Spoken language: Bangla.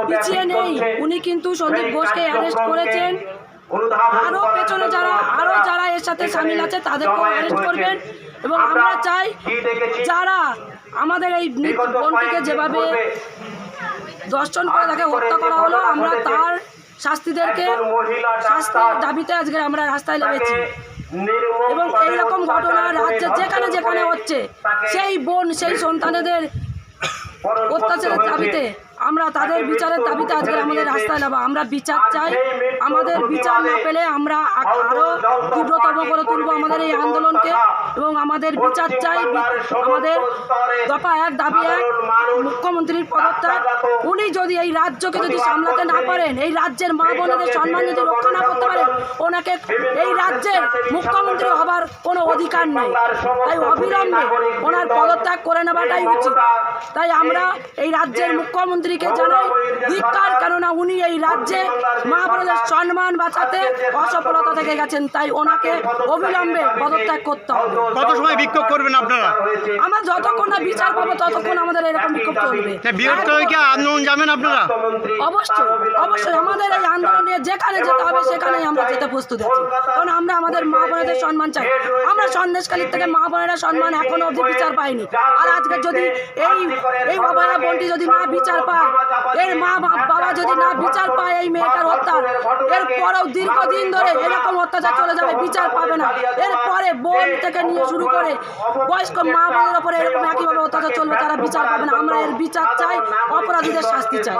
পিছিয়ে নেই। উনি কিন্তু সন্দীপ ঘোষকে অ্যারেস্ট করেছেন। আরও পেছনে যারা এর সাথে সামিল আছে তাদেরকেও অ্যারেস্ট করবেন। এবং আমরা চাই যারা আমাদের এই বোনটিকে যেভাবে দর্শন করে তাকে হত্যা করা হলো, আমরা তার শাস্তির দাবিতে আজকে আমরা রাস্তায় নেমেছি। এবং এইরকম ঘটনা রাজ্যে যেখানে যেখানে হচ্ছে, সেই বোন সেই সন্তানেদের অত্যাচারের দাবিতে আমরা তাদের বিচারের দাবিতে আজকে আমাদের রাস্তায় নামা। আমরা বিচার চাই। আমাদের বিচার না পেলে আমরা আরও তীব্রতম করে তুলব আমাদের এই আন্দোলনকে। এবং আমাদের বিচার চাই। আমাদের দফা 1 দাবি 1, মুখ্যমন্ত্রীর পদত্যাগ। উনি যদি এই রাজ্যকে যদি সামলাতে না পারেন, এই রাজ্যের মা বোনেদের সম্মান যদি রক্ষা না করতে পারেন, ওনাকে এই রাজ্যের মুখ্যমন্ত্রী হবার কোনো অধিকার নেই। তাই অবিলম্বে ওনার পদত্যাগ করে নেওয়াটাই উচিত। তাই আমরা এই রাজ্যের মুখ্যমন্ত্রীকে জানাই ধিক্কার, কেননা উনি এই রাজ্যে মা বোনেদের সম্মান বাঁচাতে অসফলতা থেকে গেছেন। তাই ওনাকে অবিলম্বে পদত্যাগ করতে হবে। কত সময় বিক্ষোভ করবেন আপনারা? আমরা যতক্ষণ না বিচার পাবো ততক্ষণ আমাদের এরকম বিক্ষোভ চলবে। বিরক্ত হয়ে কি আন্দোলন যাবেন আপনারা? অবশ্যই অবশ্যই আমাদের এই আন্দোলনে যেখানে যেতে হবে সেখানেই আমরা যেতে প্রস্তুত আছি। কারণ আমরা আমাদের মা বোনেদের সম্মান চাই। আমরা সন্দেশখালীর থেকে মা বোনেরা সম্মান এখনো অবধি বিচার পাইনি। আর আজকে যদি এই অভয়া বোনটি যদি না বিচার পায়, এর মা বাবা যদি না বিচার পায় এই মেয়েটার হত্যা, এরপরেও দীর্ঘদিন ধরে এরকম অত্যাচার চলে যাবে, বিচার পাবে না। এরপরে বোন থেকে নিয়ে শুরু করে বয়স্ক মা বোনের ওপরে এরকম একইভাবে অত্যাচার চলবে, তারা বিচার পাবে না। আমরা এর বিচার চাই, অপরাধীদের শাস্তি চাই।